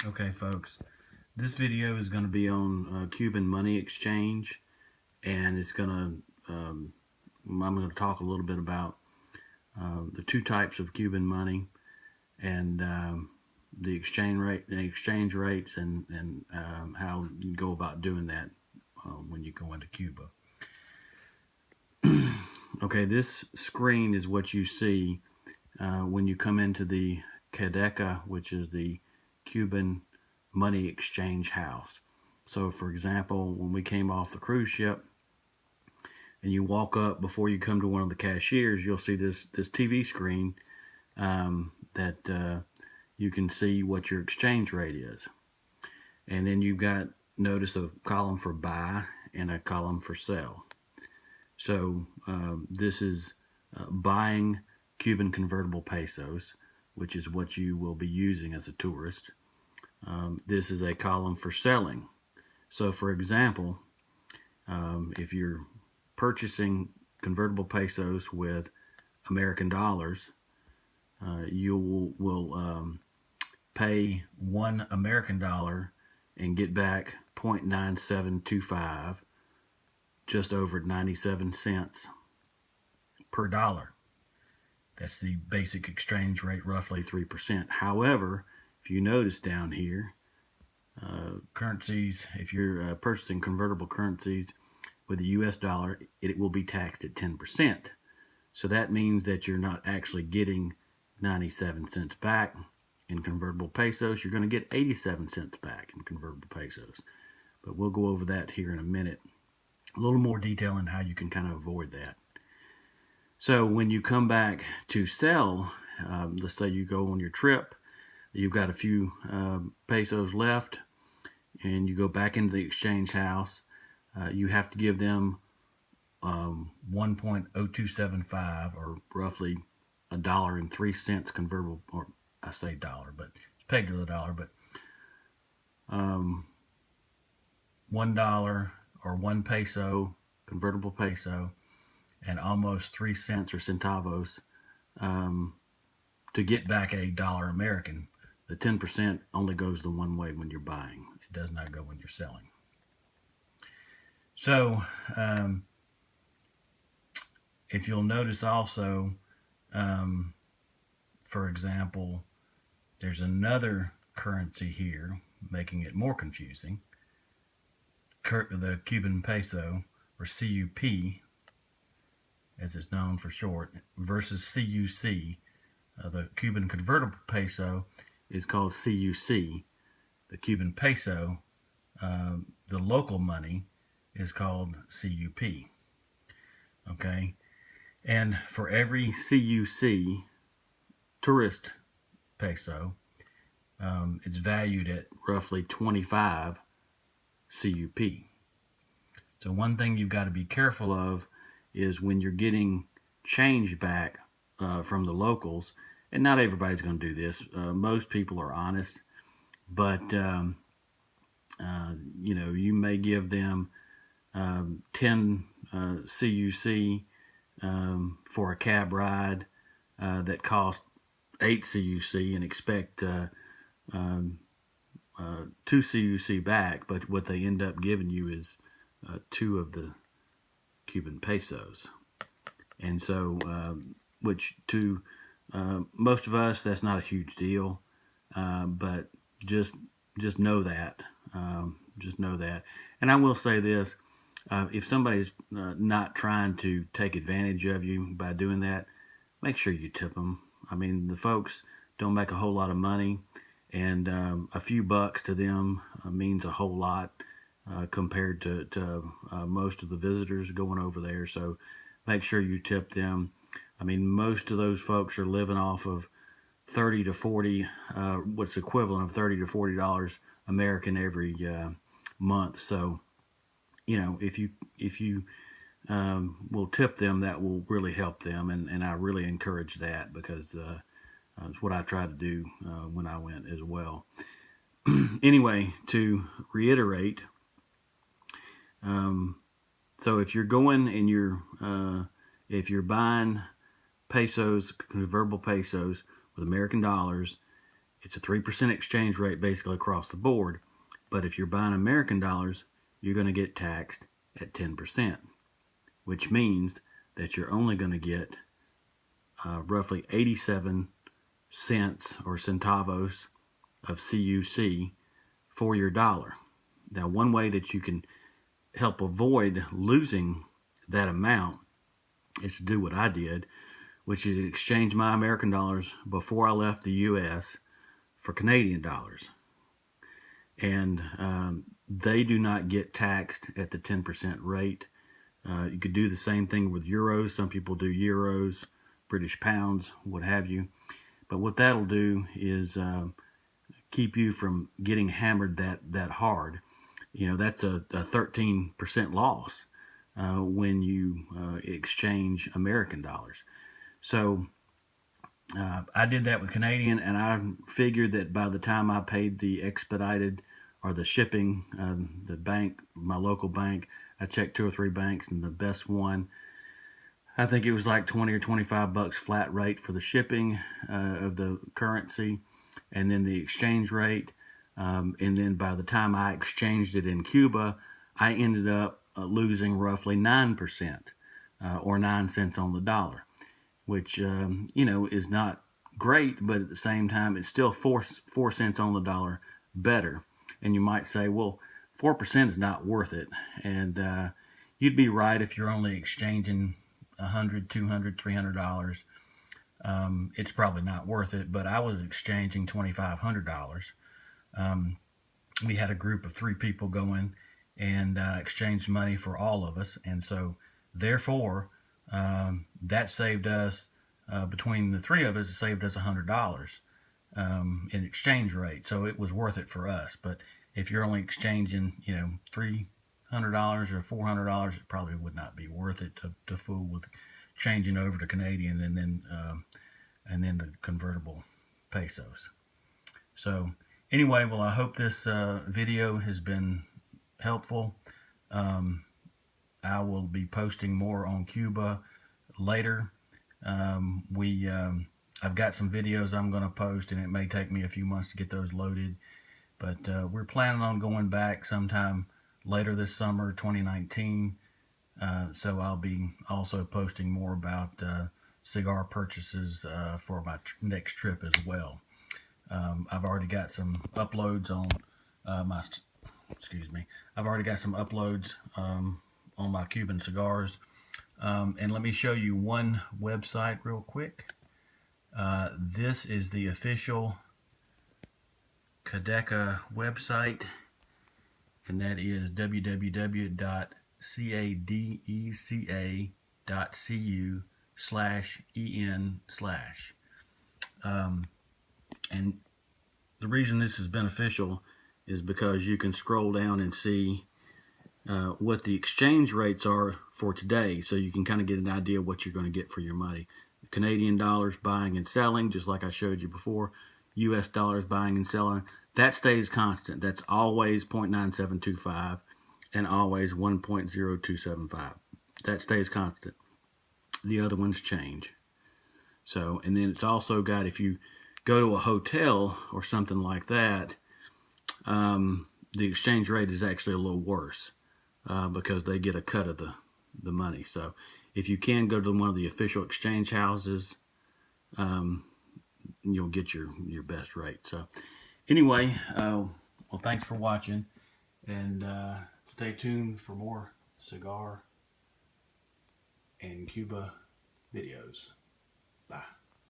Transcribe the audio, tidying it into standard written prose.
Okay, folks, this video is going to be on Cuban money exchange, and I'm going to talk a little bit about the two types of Cuban money and the exchange rates, and how you go about doing that when you go into Cuba. Okay, this screen is what you see when you come into the Cadeca, which is the Cuban money exchange house. So, for example, when we came off the cruise ship and you walk up before you come to one of the cashiers, you'll see this TV screen that you can see what your exchange rate is. And then you've got, notice, a column for buy and a column for sell. So this is buying Cuban convertible pesos, which is what you will be using as a tourist. This is a column for selling. So, for example, if you're purchasing convertible pesos with American dollars, you will pay $1 American and get back 0.9725, just over 97 cents per dollar. That's the basic exchange rate, roughly 3%. However, if you notice down here, currencies, if you're purchasing convertible currencies with the US dollar, it will be taxed at 10%. So that means that you're not actually getting 97 cents back in convertible pesos. You're going to get 87 cents back in convertible pesos. But we'll go over that here in a minute. A little more detail on how you can kind of avoid that. So when you come back to sell, let's say you go on your trip, you've got a few pesos left, and you go back into the exchange house, you have to give them 1.0275, or roughly $1.03 convertible, or I say dollar, but it's pegged to the dollar, but $1 or 1 peso convertible peso, and almost 3 cents or centavos to get back a dollar American. The 10% only goes the one way when you're buying. It does not go when you're selling. So, if you'll notice also, for example, there's another currency here, making it more confusing. The Cuban peso, or CUP, as it's known for short, versus CUC. The Cuban Convertible Peso is called CUC. The Cuban Peso, the local money, is called CUP. Okay? And for every CUC tourist peso, it's valued at roughly 25 CUP. So one thing you've got to be careful of is when you're getting change back from the locals, and not everybody's going to do this. Most people are honest, but you may give them 10 CUC for a cab ride that cost 8 CUC, and expect 2 CUC back, but what they end up giving you is 2 of the Cuban pesos. And so, which to most of us, that's not a huge deal, but just know that. Just know that. And I will say this, if somebody's not trying to take advantage of you by doing that, make sure you tip them. I mean, the folks don't make a whole lot of money, and a few bucks to them means a whole lot compared to most of the visitors going over there. So make sure you tip them. I mean, most of those folks are living off of 30 to 40, what's equivalent of $30 to $40 American every month. So, if you will tip them, that will really help them, and I really encourage that, because it's what I try to do when I went as well. Anyway, to reiterate, so if you're going and if you're buying pesos, convertible pesos with American dollars, It's a 3% exchange rate basically across the board. But if you're buying American dollars, you're going to get taxed at 10%, which means that you're only going to get roughly 87 cents or centavos of CUC for your dollar. Now, one way that you can help avoid losing that amount is to do what I did, which is exchange my American dollars before I left the U.S. for Canadian dollars. And they do not get taxed at the 10% rate. You could do the same thing with euros. Some people do euros, British pounds, what have you. But what that'll do is keep you from getting hammered that hard. You know, that's a 13% loss when you exchange American dollars. So I did that with Canadian, and I figured that by the time I paid the expedited or the shipping, the bank, my local bank, I checked 2 or 3 banks, and the best one, I think it was like 20 or 25 bucks flat rate for the shipping of the currency, and then the exchange rate. And then by the time I exchanged it in Cuba, I ended up losing roughly 9% or 9 cents on the dollar, which, you know, is not great, but at the same time, it's still 4 cents on the dollar better. And you might say, well, 4% is not worth it. And you'd be right if you're only exchanging $100, $200, $300. It's probably not worth it, but I was exchanging $2,500. We had a group of 3 people going and exchanged money for all of us. And so, therefore, that saved us, between the 3 of us, it saved us $100 in exchange rate. So it was worth it for us. But if you're only exchanging, you know, $300 or $400, it probably would not be worth it to fool with changing over to Canadian and then the convertible pesos. So anyway, well, I hope this video has been helpful. I will be posting more on Cuba later. I've got some videos I'm going to post, and it may take me a few months to get those loaded. But we're planning on going back sometime later this summer, 2019. So I'll be also posting more about cigar purchases for my next trip as well. I've already got some uploads on I've already got some uploads on my Cuban cigars. And let me show you one website real quick. This is the official Cadeca website, and that is www.cadeca.cu/en/. And the reason this is beneficial is because you can scroll down and see what the exchange rates are for today, so you can kind of get an idea of what you're going to get for your money. Canadian dollars buying and selling, just like I showed you before. US dollars buying and selling, that stays constant. That's always 0.9725 and always 1.0275. That stays constant. The other ones change. So, and then it's also got, if you go to a hotel or something like that, the exchange rate is actually a little worse because they get a cut of the money. So if you can go to one of the official exchange houses, you'll get your best rate. So anyway, well, thanks for watching, and stay tuned for more cigar and Cuba videos. Bye.